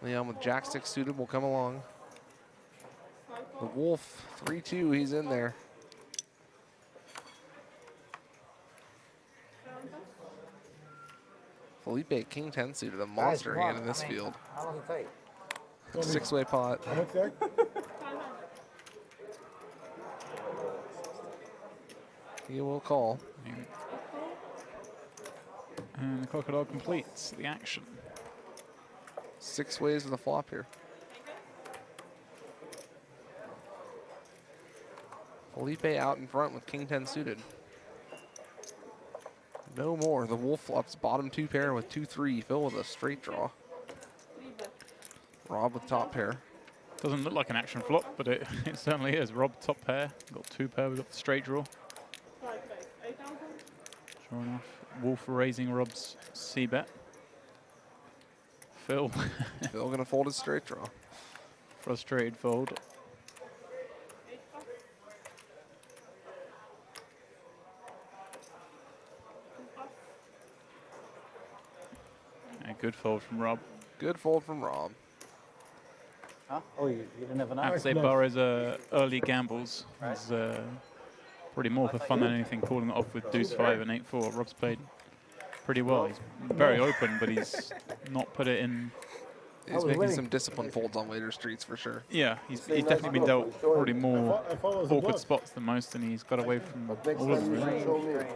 Leon with jack six suited will come along. The wolf, 3-2, he's in there. Felipe, king 10 suited, a monster hand in this field. How long does it take? Six-way pot. How much that? He will call. And the crocodile completes the action. 6 ways of the flop here. Felipe out in front with king 10 suited. No more. The wolf flops bottom 2 pair with 2-3. Phil with a straight draw. Rob with top pair. Doesn't look like an action flop, but it certainly is. Rob top pair. Got 2 pair. We've got the straight draw. Sure enough. Wolf raising Rob's C bet. Phil. Phil gonna fold his straight draw. Frustrated fold. A good fold from Rob. Good fold from Rob. Huh? Oh, you didn't have an I'd say Burrow's early gambles is probably more for fun than anything, calling it off with deuce 5 and 8-4. Rob's played pretty well. He's very open, but he's not put it in. He's making some disciplined folds on later streets for sure. Yeah, he's definitely been dealt probably more awkward spots than most, and he's got away from all of them. Really.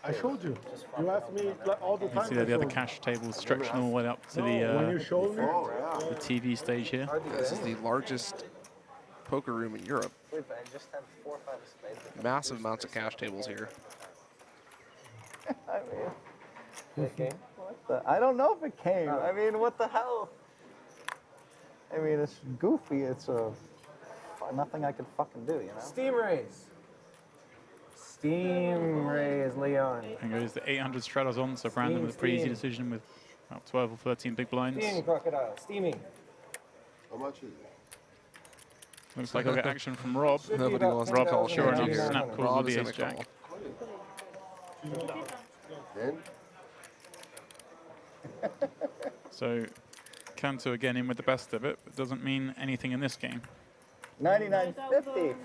I showed you. You asked me all the You time. see there the other cash tables stretching all the way up to when you showed me, the TV stage here. This is the largest poker room in Europe. Massive amounts of cash tables here. I don't know if it came. I mean, what the hell? I mean, it's goofy. It's nothing I could fucking do, you know? Steam raise. Steam raise, Leon. And goes the 800 straddles on, so Brandon with a pretty easy decision with about 12 or 13 big blinds. Steam crocodile. Steamy. How much is it? Looks like I'll get action from Rob. Nobody wants to Rob, call sure enough, here. snap calls Rob with is the gonna ace jack. Then? So Cantu again in with the best of it, but doesn't mean anything in this game. 99.50. 950.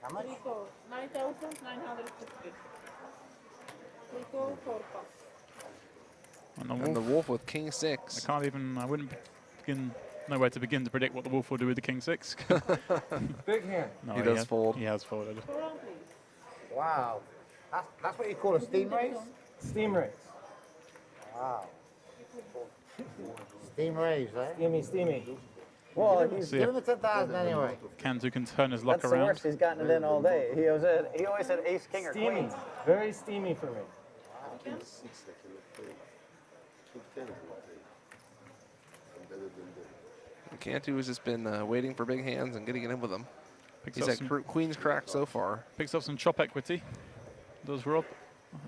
How much? 9,950. Rico, 4 bucks. And the wolf with king 6. I wouldn't know where to begin to predict what the wolf will do with the king 6. Big hand. No, He does fold. He has folded. Wow. That's what you call a steam raise? Steam raise. Wow. Steam raise, eh? Steamy, steamy. Well, he's See giving the 10,000 anyway. Cantu can turn his luck That's the around. worst. He's gotten it in all day. He always had ace, king, or Steamy. queen. Very steamy for me. King 6 I cannot play. King 10 I can play. I'm better than them. Cantu has just been waiting for big hands and getting it in with them. Picks He's up, had some, queen's crack so far. picks up some chop equity. Does Rob.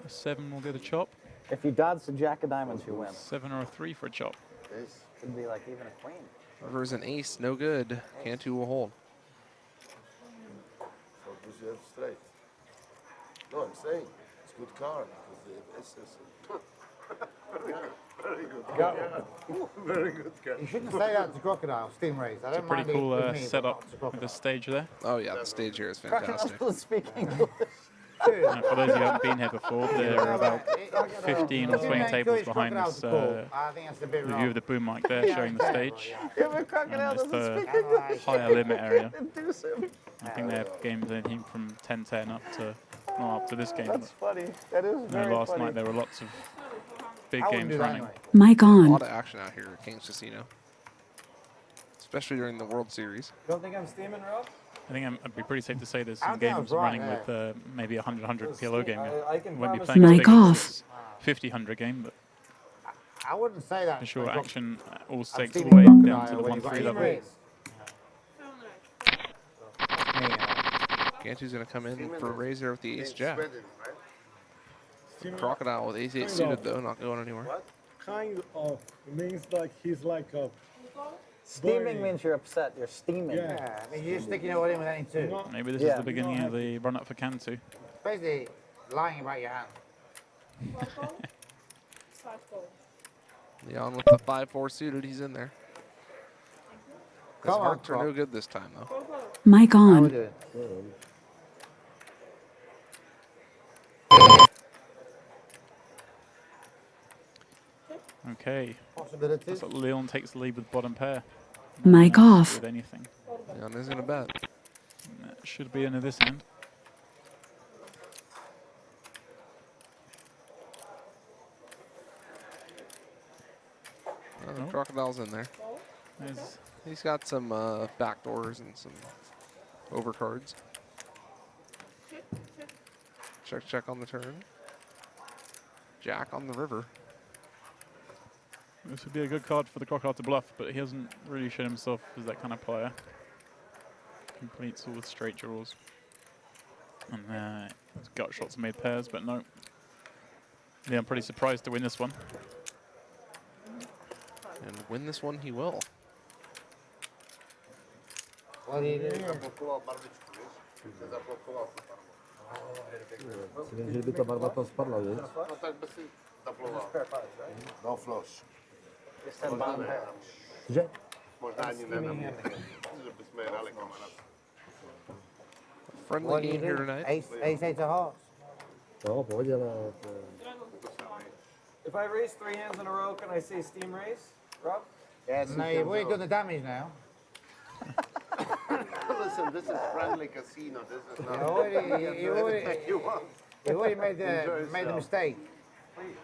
A 7 will get a chop. If you dodge the jack of diamonds, you win. 7 or a 3 for a chop. Yes. Could be like even a queen. River's an ace, no good. Cantu will hold. So does you have straight? No, I'm saying it's good card because they have SS. Very good. Very good card. You shouldn't say that to crocodile, steam raise. I It's a pretty cool setup with the stage there. Oh yeah, the stage here is fantastic. Crocodile speak English. And for those of you who haven't been here before, they're about 15 or 20 tables behind this the view of the boom mic there, showing the stage. Yeah, but crocodile And it's doesn't the speak English. higher limit area. Induce him. I think they have games anything from 10-10 up to this game. That's funny. That is I know very last funny. night there were lots of big I wouldn't games do that running. anyway. Mic A on. lot of action out here at King's Casino, especially during the World Series. Don't think I'm steaming, Rob? I think it'd be pretty safe to say there's I some think I games was right, running with maybe a 100 PLO game. I can Won't be promise playing you. as Mic big as off. this 50-100 game, but I wouldn't say that. for sure action all stakes all steaming the way crocodile down to the when you've got 1-3 Steam level. raise. Cantu's gonna come in for a razor with the ace jack. Sweden, right? Crocodile with ace 8 suited though, not going anywhere. What? kind of means like he's like a. Steaming burning. means you're upset. You're steaming. Yeah. I mean, you're sticking your in with any two. Not- Maybe this Yeah. is the beginning of the run-up for Cantu. Basically, lying about your hand. 5 gold. Leon with the 5-4 suited. He's in there. His Come on, hearts are no Croc. good this time, though. Mic How we on. doing? Okay. Possibilities. Looks like Leon takes the lead with bottom pair. Mic Not off. With anything. Leon is going to bet. And that should be into this end. The Crocodile's in there. There's He's got some backdoors and some overcards. Check, check on the turn. Jack on the river. This would be a good card for the Crocodile to bluff, but he hasn't really shown himself as that kind of player. Completes all with straight draws. And his gut shots made pairs, but no. Yeah, I'm pretty surprised to win this one. And win this one he will. Že by ta barva tam spadla, víš? No tak by si zaploval. No flush. Že? Možná ani ne na mě. Že bychom hráli kamarád. Friendly game here tonight. Ace of hearts. No, pohodě, ale... If I raise 3 hands in a row, can I say steam raise, Rob? Yeah, no, you've already done the damage now. Listen, this is friendly casino. This is not. You already made Enjoy the yourself. mistake.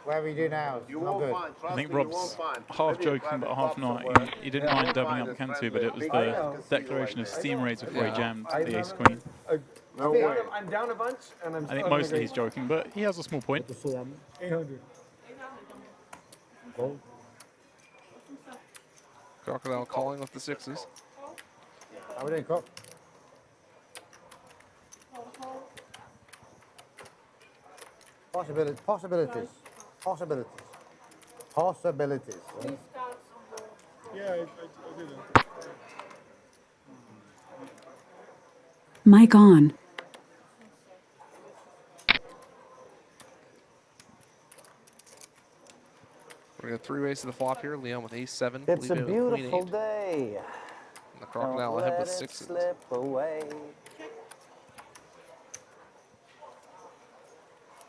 Whatever you do now is You not won't good. find. Trust I think me, you Rob's won't find. half Maybe joking private but half pub not. somewhere. He didn't Yeah, mind won't doubling find up this Cantu, but it was friendly the casino declaration of like steam this. raids before he Yeah. jammed I've the ace never- queen. No way. I'm down a bunch, and I'm I think still mostly he's joking, but he has a small point. To jsou jamy. 800. No. Crocodile calling with the sixes. How we doing, Croc? Possibilities. Possibilities. Possibilities. Yeah, I didn't. Mic on. We're going to three-ways to the flop here. Leon with ace-7. It's a Felipe with beautiful queen-8. day. And the Crocodile ahead with sixes. Slip away.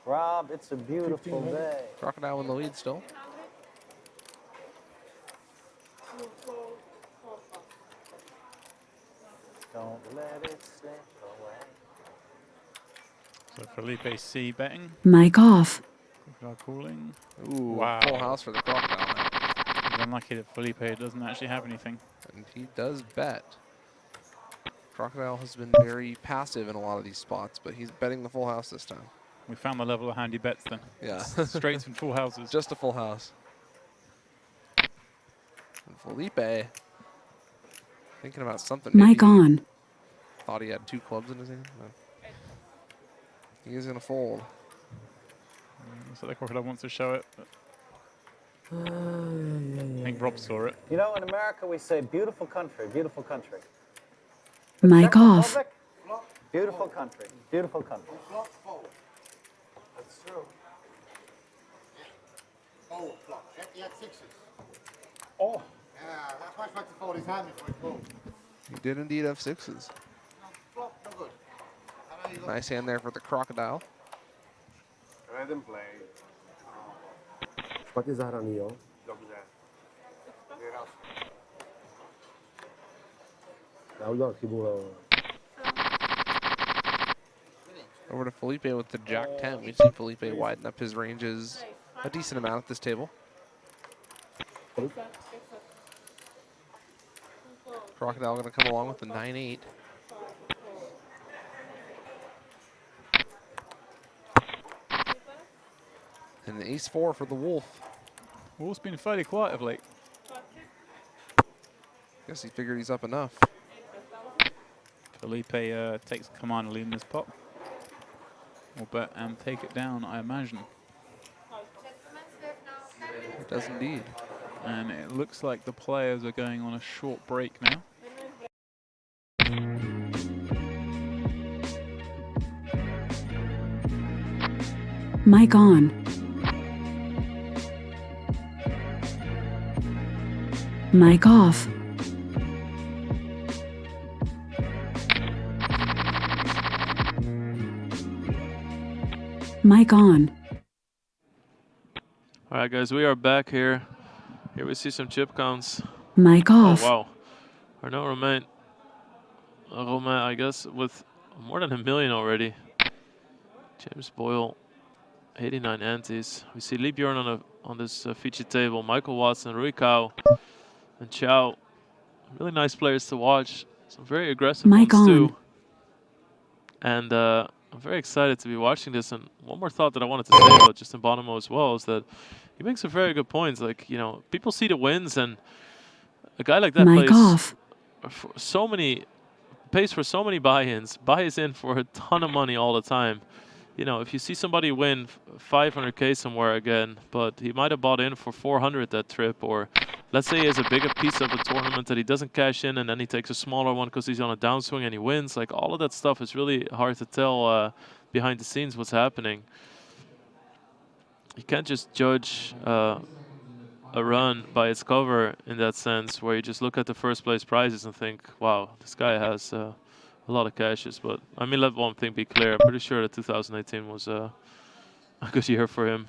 Rob, it's a beautiful day. Crocodile in the lead still. Don't let it slip away. So Felipe C betting, Mic off. Crocodile calling. Ooh, Wow. full house for the Crocodile now. He's unlucky that Felipe doesn't actually have anything. And he does bet. Crocodile has been very passive in a lot of these spots, but he's betting the full house this time. We found the level of handy bets then. Yeah. Straights and full houses. Just a full house. And Felipe thinking about something. Mic Maybe on. Thought he had 2 clubs in his hand. No. He is going to fold. So the Crocodile wants to show it. But I think Rob saw it. You know, in America we say beautiful country, beautiful country. Mic Czech off. Republic, beautiful country, beautiful country. That's true. Oh, flop. He had sixes. Oh, Yeah, that's why I tried to fold his hand before he called. He did indeed have 6s. Flop, no good. I know you got. Nice hand there for the Crocodile. I didn't play. špatně zahraný, jo? Dobře. Vyhrál. Já udělal chybu, ale... Over to Felipe with the Jack-10. We've seen Felipe widen up his ranges a decent amount at this table. Crocodile going to come along with the 9-8. And the ace-4 for the Wolf. Wolf's been fairly quiet of late. Guess he figured he's up enough. Felipe takes command lead in this pot. Will bet and take it down, I imagine. Does indeed. And it looks like the players are going on a short break now. Mic on. Mic off. Mic on. All right, guys, we are back here. Here we see some chip counts. Mic Oh, off. wow. Arnaud Romain, I guess, with more than 1 million already. James Boyle, 89 antes. We see Lee Bjorn on this feature table. Michael Watson, Rui Cao, and Chow. Really nice players to watch. Some very aggressive Mic ones, on. too. And I'm very excited to be watching this. And one more thought that I wanted to say about Justin Bonomo as well is that he makes some very good points. Like, you know, people see the wins, and a guy like that Mic off. pays for so many buy-ins, buys in for a ton of money all the time. You know, if you see somebody win 500K somewhere again, but he might have bought in for 400 that trip, or let's say he has a bigger piece of a tournament that he doesn't cash in, and then he takes a smaller one because he's on a downswing and he wins. Like, all of that stuff is really hard to tell behind the scenes what's happening. You can't just judge a run by its cover in that sense, where you just look at the first place prizes and think, wow, this guy has a lot of cashes. But I mean, let one thing be clear, I'm pretty sure that 2018 was a good year for him.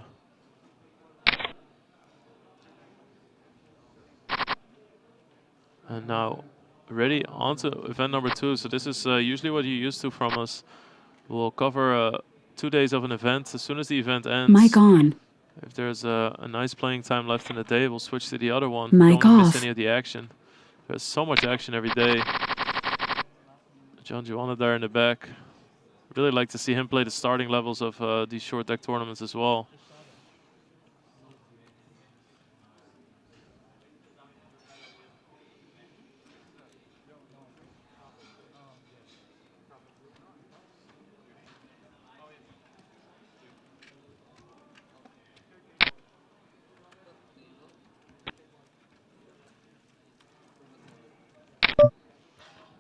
And now ready on to event number 2. So this is usually what you're used to from us. We'll cover 2 days of an event. As soon as the event ends, Mic on. if there's a nice playing time left in the day, we'll switch to the other one. Mic Don't miss off. any of the action. There's so much action every day. John Joanna there in the back. Really like to see him play the starting levels of these short deck tournaments as well.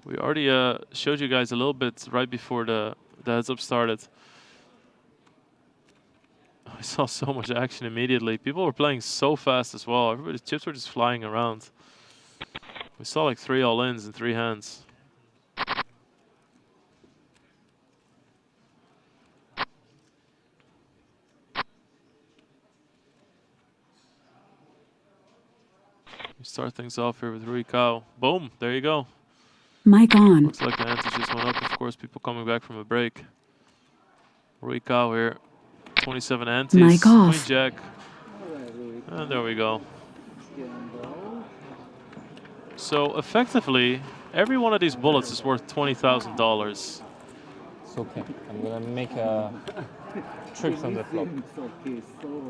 We already showed you guys a little bit right before the heads up started. I saw so much action immediately. People were playing so fast as well. Everybody's chips were just flying around. We saw like 3 all-ins in 3 hands. We start things off here with Rui Cao. Boom, there you go. Mic on. Looks like the antes just went up. Of course, people coming back from a break. Rui Cao here, 27 antes. Mic off. Queen Jack. And there we go. So effectively, every one of these bullets is worth $20,000. It's okay. I'm gonna make trips on the flop.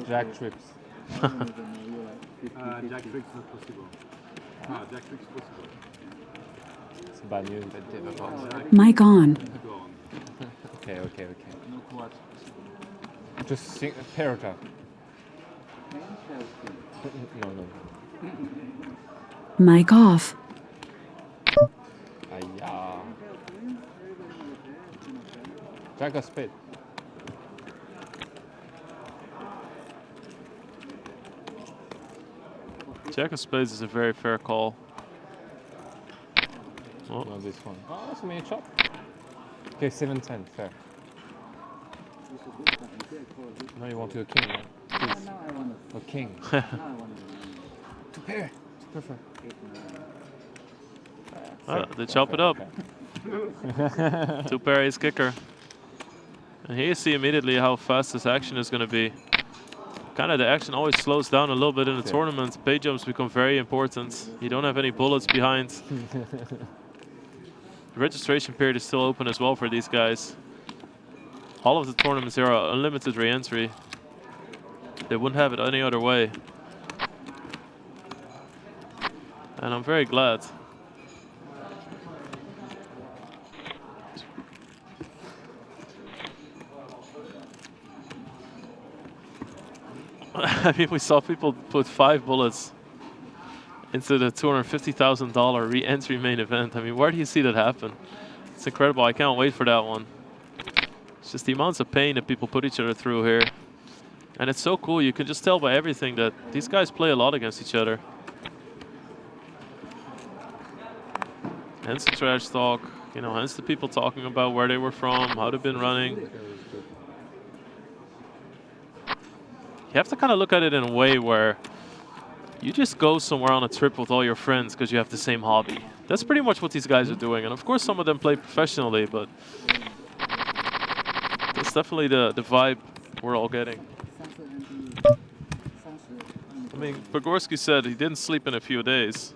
Jack trips. Jack trick is not possible. Jack trick is possible. It's bad news. Mic on. Okay. Just sing parrot. No. Mic off. Jack a spade. Jack of spades is a very fair call. Oh. Not this one. Oh, that's a mini chop. Okay, 7-10, fair. Now you want to a king, right? Please. A king. To pair. Perfect. They chop it up. 2 pair ace kicker. And here you see immediately how fast this action is going to be. Kind of the action always slows down a little bit in the tournament. Pay jumps become very important. You don't have any bullets behind. The registration period is still open as well for these guys. All of the tournaments here are unlimited re-entry. They wouldn't have it any other way. And I'm very glad. I mean, we saw people put 5 bullets into the $250,000 re-entry main event. I mean, where do you see that happen? It's incredible. I can't wait for that one. It's just the amounts of pain that people put each other through here. And it's so cool. You can just tell by everything that these guys play a lot against each other. hence the trash talk, you know, hence the people talking about where they were from, how they've been running. You have to kind of look at it in a way where you just go somewhere on a trip with all your friends because you have the same hobby. That's pretty much what these guys are doing. And of course, some of them play professionally, but that's definitely the vibe we're all getting. I mean, Pogorski said he didn't sleep in a few days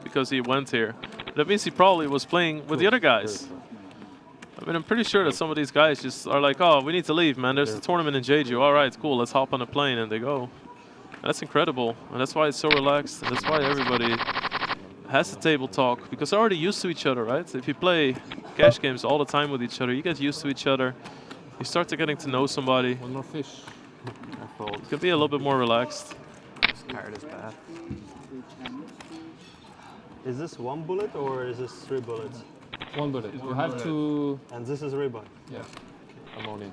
because he went here. That means he probably was playing with the other guys. I mean, I'm pretty sure that some of these guys just are like, oh, we need to leave, man. There's a tournament in Jeju. All right, cool. Let's hop on a plane. And they go. And that's incredible. And that's why it's so relaxed. And that's why everybody has the table talk. Because they're already used to each other, right? If you play cash games all the time with each other, you get used to each other. You start to getting to know somebody. One more fish. You can be a little bit more relaxed. This card is bad. Is this one bullet or is this 3 bullets? One bullet. You have to. And this is rebuy. Yeah. I'm all in.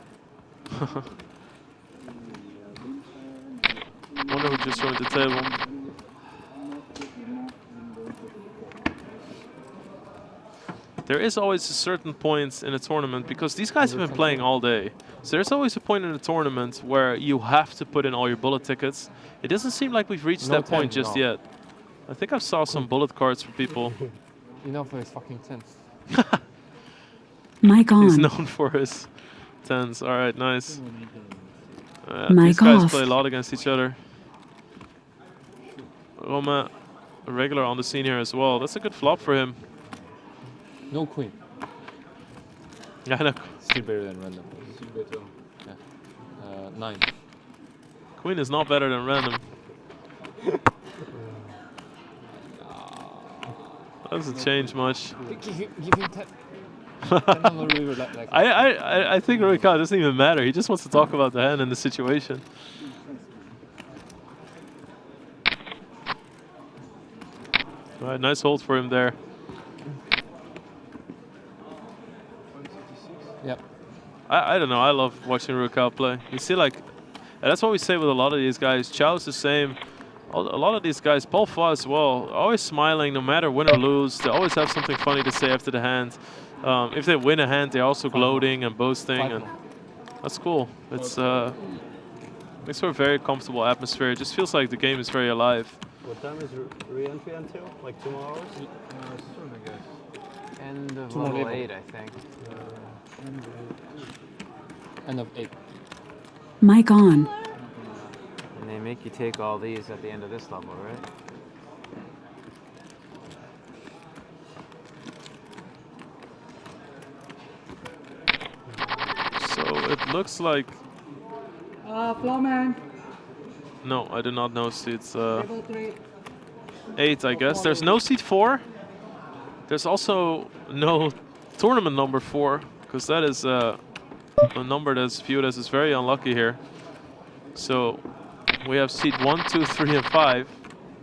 Wonder who just joined the table. There is always a certain point in a tournament because these guys have been playing all day. So there's always a point in a tournament where you have to put in all your bullet tickets. It doesn't seem like we've reached that point just yet. I think I saw some bullet cards for people. Enough for his fucking tens. Mic on. He's known for his tens. All right, nice. Mic these guys off. play a lot against each other. Roma, a regular on the scene here as well. That's a good flop for him. No queen. Yeah, I know. Still better than random. Still better. Yeah. 9. Queen is not better than random. Doesn't change much. Give him 10. I think Ricard doesn't even matter. He just wants to talk about the hand and the situation. All right, nice hold for him there. Yep. I don't know. I love watching Ricard play. You see, like, and that's what we say with a lot of these guys. Chow's the same. A lot of these guys, Paul Fa as well, always smiling no matter win or lose. They always have something funny to say after the hand. If they win a hand, they're also gloating and boasting, and that's cool. It's makes for a very comfortable atmosphere. It just feels like the game is very alive. What time is re-entry until? Like 2 more hours? Soon, I guess. End of Tomorrow level level. 8, I think. End of 8. Mic on. And they make you take all these at the end of this level, right? So it looks like... Flowman. No, I do not know seats. Table 3. 8, I guess. There's no seat 4. There's also no tournament number 4, because that is a number that's viewed as is very unlucky here. So we have seat 1, 2, 3, and 5,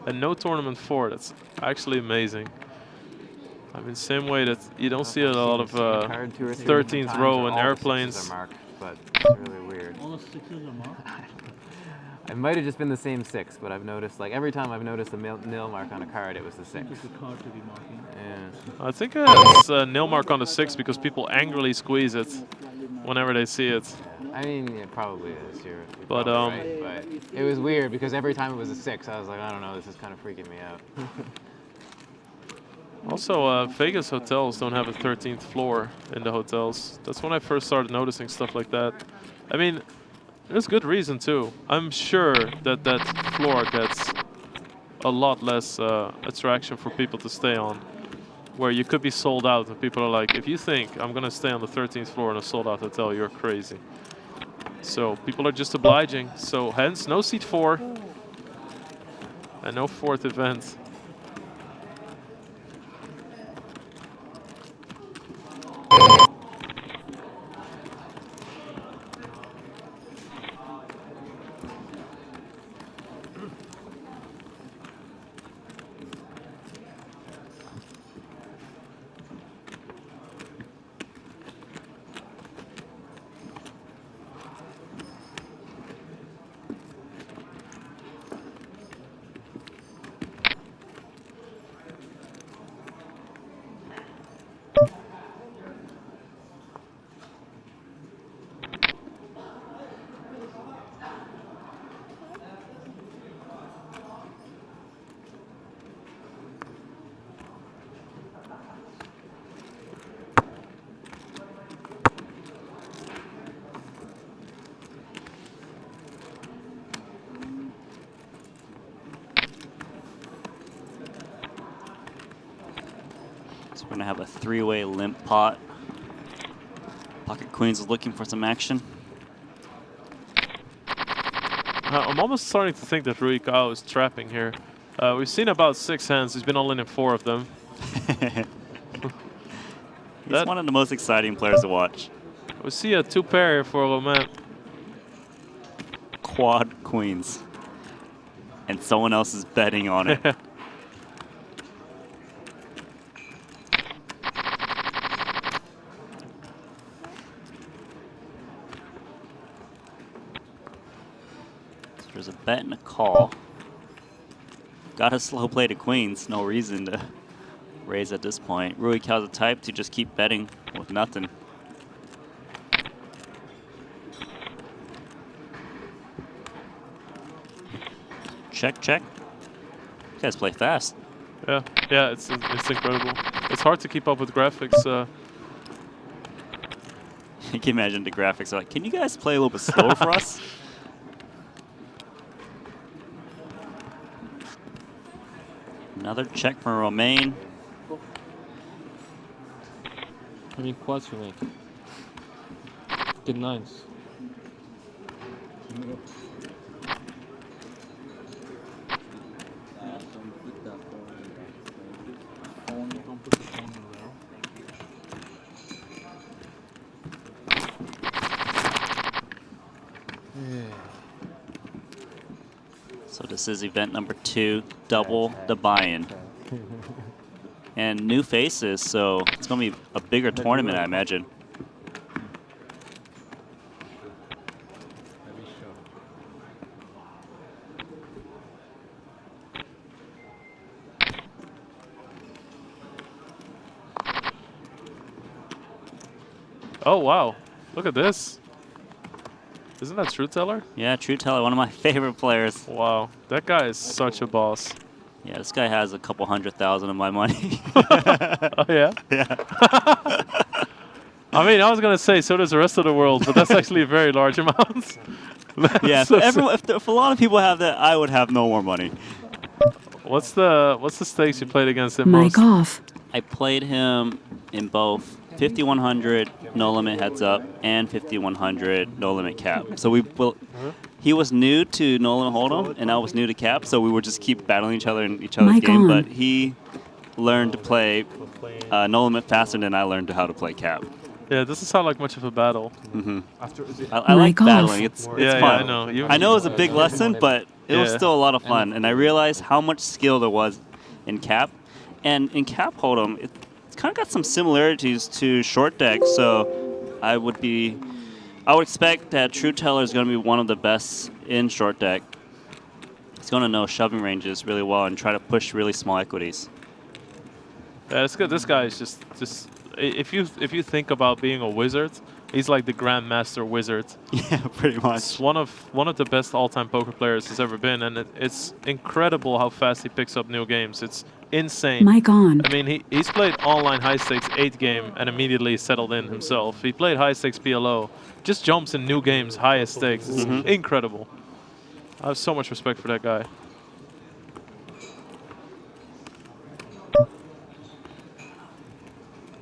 and no tournament 4. That's actually amazing. I mean, same way that you don't see a lot of 13th row in airplanes. Marked, but it's really weird. All the 6s are marked? It might have just been the same 6, but I've noticed, like, every time I've noticed a nil mark on a card, it was the 6. It's a card to be marking. Yeah. I think it's a nil mark on the 6 because people angrily squeeze it whenever they see it. I mean, it probably is. You're But, probably right, but it was weird because every time it was a 6, I was like, I don't know, this is kind of freaking me out. Also, Vegas hotels don't have a 13th floor in the hotels. That's when I first started noticing stuff like that. I mean, there's good reason too. I'm sure that that floor gets a lot less attraction for people to stay on. Where you could be sold out and people are like, if you think I'm going to stay on the 13th floor in a sold out hotel, you're crazy. So people are just obliging. So hence, no seat 4 and no 4th event. We're going to have a three-way limp pot. Pocket Queens is looking for some action. I'm almost starting to think that Rui Kao is trapping here. We've seen about 6 hands. He's been all in 4 of them. He's one of the most exciting players to watch. We see a 2-pair here for Romain. Quad Queens. And someone else is betting on it. So there's a bet and a call. Got a slow play to Queens. No reason to raise at this point. Rui Kao's the type to just keep betting with nothing. Check, check. You guys play fast. Yeah, yeah, it's incredible. It's hard to keep up with graphics. You can imagine the graphics are like, can you guys play a little bit slower for us? Another check from Romain. How many quads you make? Get 9s. So this is event number 2, double the buy-in. And new faces, so it's going to be a bigger tournament, I imagine. Oh, wow. Look at this. Isn't that True Teller? Yeah, True Teller, one of my favorite players. Wow, that guy is such a boss. Yeah, this guy has a couple 100,000 of my money. Oh, yeah? Yeah. I mean, I was going to say, so does the rest of the world, but that's actually a very large amount. Yeah, if a lot of people have that, I would have no more money. What's the stakes you played against him Mic most? off. I played him in both 5100 no limit heads up and 5100 no limit cap. So he was new to no limit hold'em and I was new to cap, so we would just keep battling each other in each other's Mic game. on. But he learned to play no limit faster than I learned how to play cap. Yeah, it doesn't sound like much of a battle. I like Mic off. battling. It's Yeah, fun. I know. I know it was a big lesson, but it was Yeah. still a lot of fun. And I realized how much skill there was in cap. And in cap hold'em, it's kind of got some similarities to short deck. So I would expect that True Teller is going to be one of the best in short deck. He's going to know shoving ranges really well and try to push really small equities. Yeah, it's good. This guy is just if you think about being a wizard, he's like the grandmaster wizard. Yeah, pretty much. It's one of the best all-time poker players he's ever been, and it's incredible how fast he picks up new games. It's insane. Mic on. I mean, he's played online high stakes 8 game and immediately settled in himself. He played high stakes PLO, just jumps in new games, highest stakes. It's incredible. I have so much respect for that guy.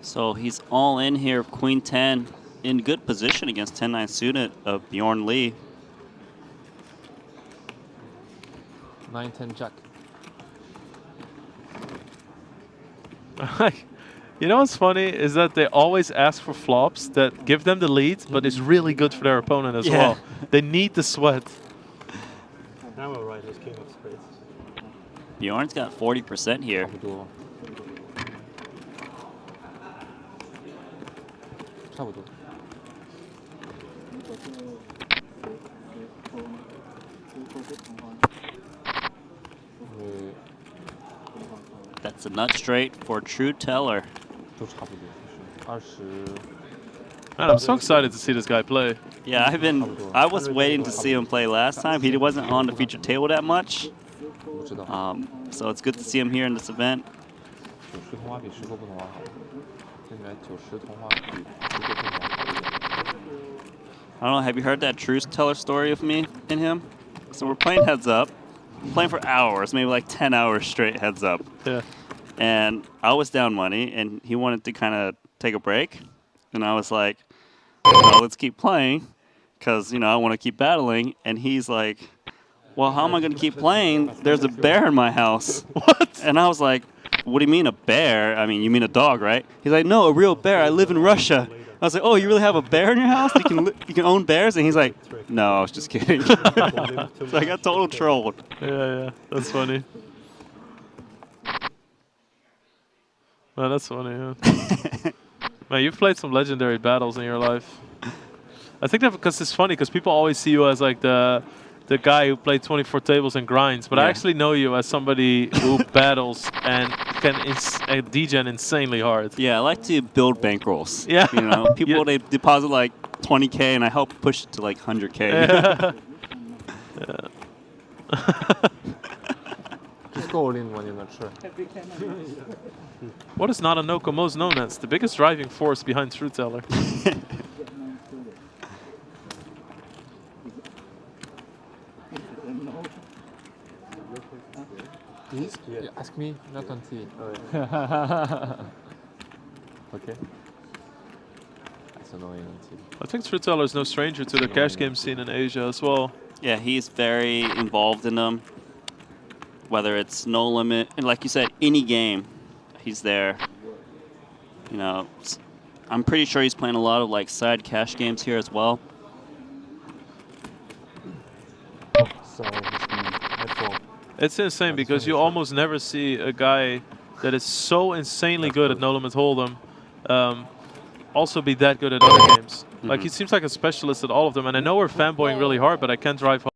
So he's all in here, Queen 10, in good position against 10-9 suited of Bjorn Lee. 9-10 jack. You know what's funny is that they always ask for flops that give them the lead, but it's really good for their opponent as well. They need the sweat. Now we're right, it's king of spades. Bjorn's got 40% here. 差不多。差不多。 That's a nut straight for True Teller. 都差不多，就是20。 Man, I'm so excited to see this guy play. Yeah, I was waiting to see him play last time. He wasn't on the feature table that much. 不知道。 So it's good to see him here in this event. 90通话比10个不同话好。现在90通话比10个不同话好一点。 I don't know, have you heard that True Teller story of me and him? So we're playing heads up, playing for hours, maybe like 10 hours straight heads up. Yeah. and I was down money, and he wanted to kind of take a break, and I was like, well, let's keep playing, because I want to keep battling, and he's like, well, how am I going to keep playing? There's a bear in my house. What? And I was like, what do you mean a bear? I mean, you mean a dog, right? He's like, no, a real bear. I live in Russia. I was like, oh, you really have a bear in your house? You can own bears? And he's like, no, I was just kidding. So I got total trolled. Yeah, that's funny. Man, that's funny, yeah. Man, you've played some legendary battles in your life. I think that because it's funny, because people always see you as like the guy who played 24 tables and grinds, but I actually know you as somebody who battles and can degen insanely hard. Yeah, I like to build bankrolls. Yeah. People, they deposit like 20K, and I help push it to like 100K. Yeah. Just go all in when you're not sure. What is Nananoko most known as? The biggest driving force behind True Teller. Please? Yeah. Ask me, not on TV. Okay. That's annoying on TV. I think True Teller is no stranger to the cash game scene in Asia as well. Yeah, he's very involved in them. Whether it's No Limit, and like you said, any game, he's there. I'm pretty sure he's playing a lot of like side cash games here as well. It's insane because you almost never see a guy that is so insanely good at No Limit Hold'em also be that good at other games. Like, he seems like a specialist at all of them. And I know we're fanboying really hard, but I can't drive home.